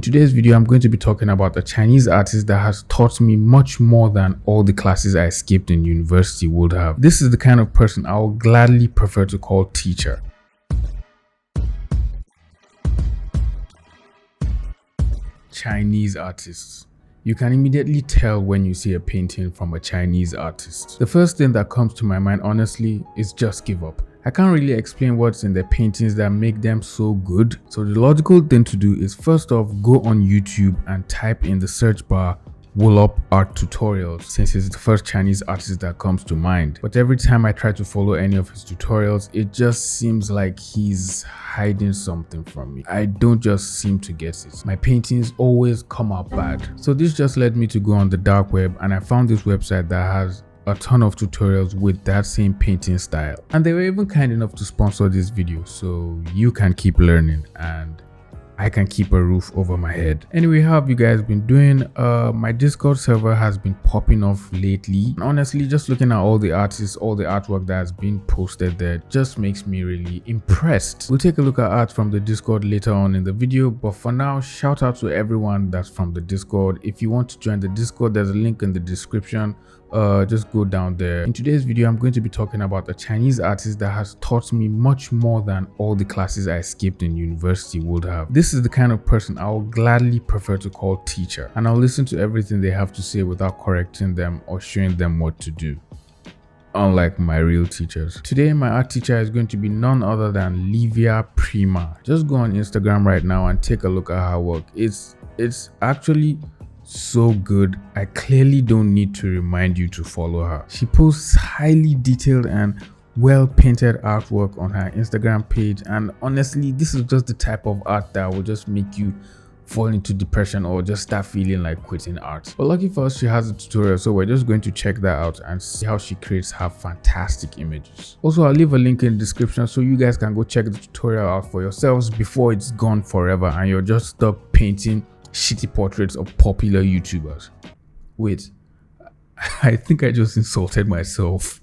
In today's video, I'm going to be talking about a Chinese artist that has taught me much more than all the classes I skipped in university would have. This is the kind of person I would gladly prefer to call teacher. Chinese artists. You can immediately tell when you see a painting from a Chinese artist. The first thing that comes to my mind, honestly, is just give up. I can't really explain what's in the paintings that make them so good. So the logical thing to do is first off go on YouTube and type in the search bar wlop art tutorials, since he's the first Chinese artist that comes to mind. But every time I try to follow any of his tutorials, it just seems like he's hiding something from me. I don't just seem to get it. My paintings always come out bad. So this just led me to go on the dark web, and I found this website that has a ton of tutorials with that same painting style, and they were even kind enough to sponsor this video, so you can keep learning and I can keep a roof over my head. Anyway, how have you guys been doing? My Discord server has been popping off lately. Honestly, just looking at all the artists, all the artwork that has been posted there just makes me really impressed. We'll take a look at art from the Discord later on in the video, but for now, shout out to everyone that's from the Discord. If you want to join the Discord, there's a link in the description. Just go down there. In today's video, I'm going to be talking about a Chinese artist that has taught me much more than all the classes I skipped in university would have. This is the kind of person I would gladly prefer to call teacher, and I'll listen to everything they have to say without correcting them or showing them what to do, unlike my real teachers. Today, my art teacher is going to be none other than Livia Prima. Just go on Instagram right now and take a look at her work. It's actually so good. I clearly don't need to remind you to follow her. She posts highly detailed and well painted artwork on her Instagram page, and honestly, this is just the type of art that will just make you fall into depression or just start feeling like quitting art. But lucky for us, she has a tutorial, so we're just going to check that out and see how she creates her fantastic images. Also, I'll leave a link in the description so you guys can go check the tutorial out for yourselves before it's gone forever and you're just stuck painting shitty portraits of popular YouTubers. Wait, I think I just insulted myself.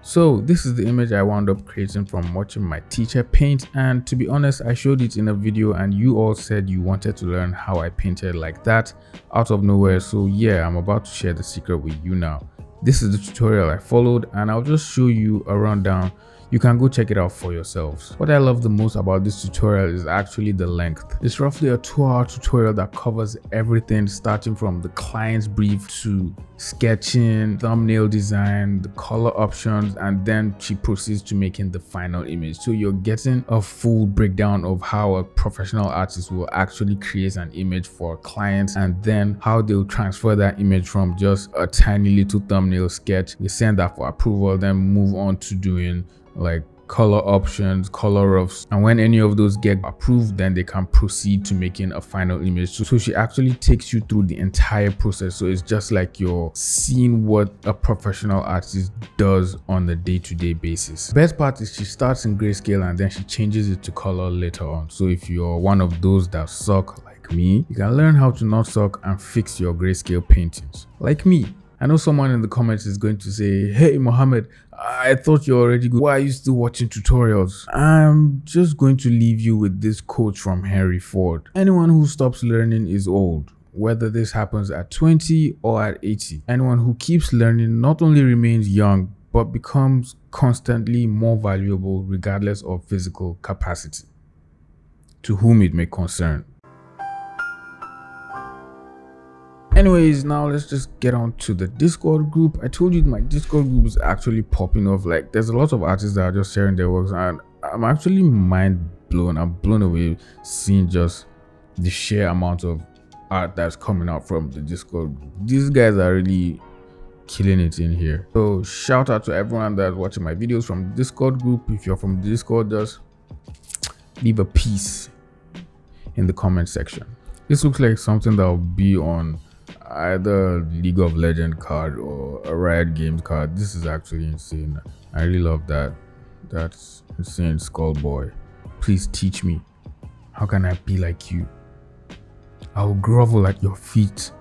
So this is the image I wound up creating from watching my teacher paint, and to be honest, I showed it in a video and you all said you wanted to learn how I painted like that out of nowhere. So yeah, I'm about to share the secret with you now. This is the tutorial I followed, and I'll just show you a rundown. You can go check it out for yourselves. What I love the most about this tutorial is actually the length. It's roughly a 2-hour tutorial that covers everything, starting from the client's brief to sketching, thumbnail design, the color options, and then she proceeds to making the final image. So you're getting a full breakdown of how a professional artist will actually create an image for a client, and then how they'll transfer that image from just a tiny little thumbnail sketch. They send that for approval, then move on to doing like color options, color roughs, and when any of those get approved, then they can proceed to making a final image. So she actually takes you through the entire process, so it's just like you're seeing what a professional artist does on a day-to-day basis. The best part is she starts in grayscale and then she changes it to color later on. So if you're one of those that suck like me, you can learn how to not suck and fix your grayscale paintings like me. I know someone in the comments is going to say, "Hey Mohammed, I thought you're already good. Why are you still watching tutorials?" I'm just going to leave you with this quote from Henry Ford. Anyone who stops learning is old, whether this happens at 20 or at 80. Anyone who keeps learning not only remains young, but becomes constantly more valuable regardless of physical capacity. To whom it may concern. Anyways, now let's just get on to the Discord group. I told you my Discord group is actually popping off. Like, there's a lot of artists that are just sharing their works, and I'm actually mind blown. I'm blown away seeing just the sheer amount of art that's coming out from the Discord group. These guys are really killing it in here. So shout out to everyone that's watching my videos from the Discord group. If you're from the Discord, just leave a piece in the comment section. This looks like something that will be on either League of Legends card or a Riot Games card. This is actually insane. I really love that. That's insane. Skull boy, please teach me. How can I be like you? I will grovel at your feet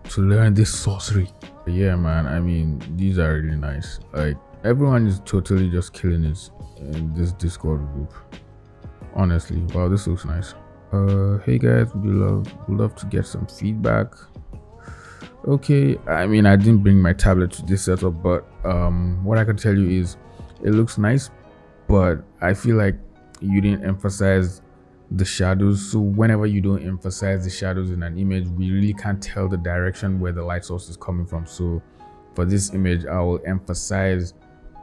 to learn this sorcery. But yeah, man, I mean, these are really nice. Like, everyone is totally just killing it in this Discord group. Honestly, wow, this looks nice. Hey guys, would love to get some feedback. Okay, I mean, I didn't bring my tablet to this setup, but what I can tell you is it looks nice, but I feel like you didn't emphasize the shadows. So whenever you don't emphasize the shadows in an image, we really can't tell the direction where the light source is coming from. So for this image, I will emphasize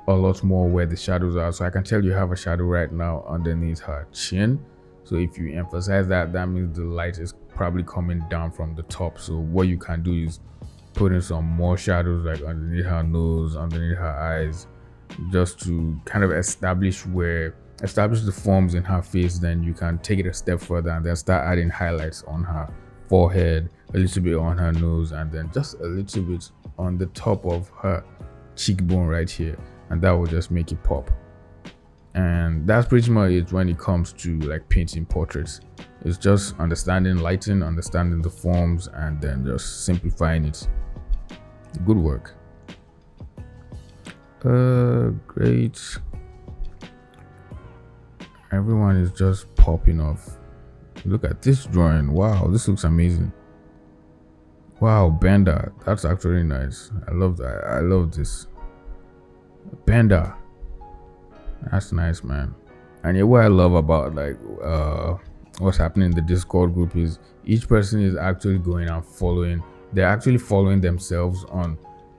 a lot more where the shadows are. So I can tell you have a shadow right now underneath her chin. So if you emphasize that, that means the light is probably coming down from the top. So what you can do is put in some more shadows, like underneath her nose, underneath her eyes, just to kind of establish the forms in her face. Then you can take it a step further and then start adding highlights on her forehead, a little bit on her nose, and then just a little bit on the top of her cheekbone right here, and that will just make it pop. And that's pretty much it when it comes to like painting portraits. It's just understanding lighting, understanding the forms, and then just simplifying it. Good work. Great. Everyone is just popping off. Look at this drawing. Wow, this looks amazing. Wow, Bender. That's actually nice. I love that. I love this. Bender. That's nice, man. And yeah, what I love about like what's happening in the Discord group is each person is actually going and following. They're actually following themselves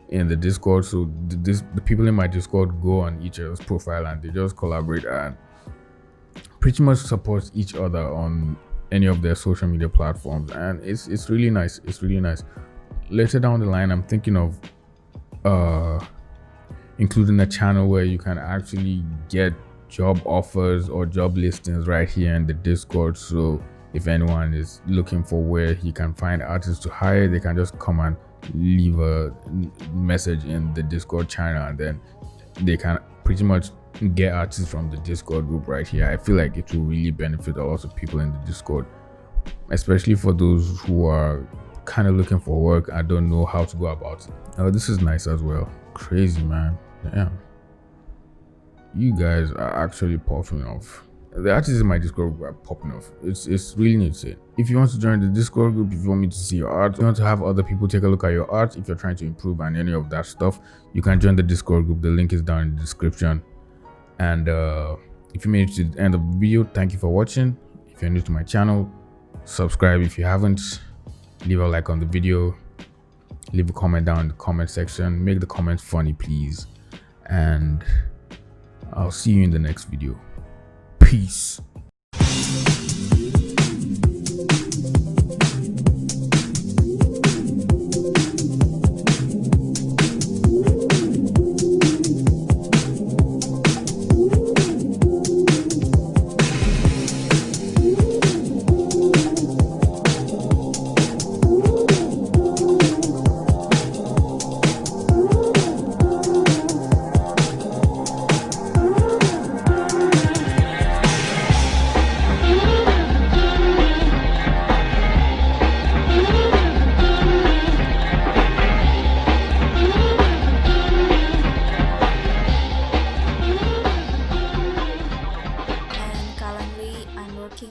in the Discord. So the people in my Discord go on each other's profile and they just collaborate and pretty much support each other on any of their social media platforms, and it's really nice. It's really nice. Later down the line, I'm thinking of including a channel where you can actually get job offers or job listings right here in the Discord. So if anyone is looking for where he can find artists to hire, they can just come and leave a message in the Discord channel, and then they can pretty much get artists from the Discord group right here. I feel like it will really benefit a lot of people in the Discord, especially for those who are kind of looking for work and don't know how to go about it. Oh, this is nice as well. Crazy, man. Damn, you guys are actually popping off. The artists in my Discord group are popping off. It's really insane. If you want to join the Discord group, if you want me to see your art, if you want to have other people take a look at your art, if you're trying to improve and any of that stuff, you can join the Discord group. The link is down in the description. And if you made it to the end of the video, thank you for watching. If you're new to my channel, subscribe if you haven't. Leave a like on the video. Leave a comment down in the comment section. Make the comments funny, please. And I'll see you in the next video. Peace.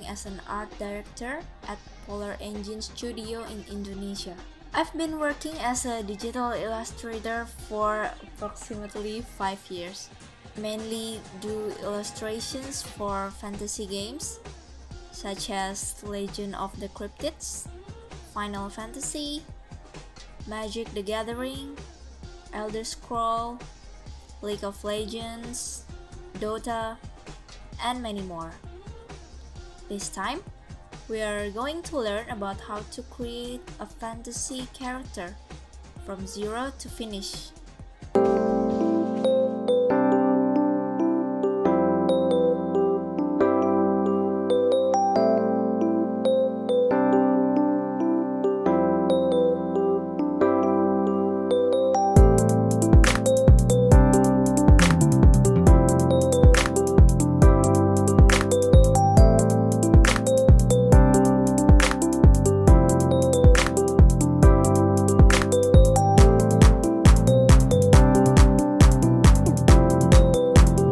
As an art director at Polar Engine Studio in Indonesia. I've been working as a digital illustrator for approximately 5 years. Mainly do illustrations for fantasy games such as Legend of the Cryptids, Final Fantasy, Magic the Gathering, Elder Scroll, League of Legends, Dota, and many more. This time, we are going to learn about how to create a fantasy character from zero to finish.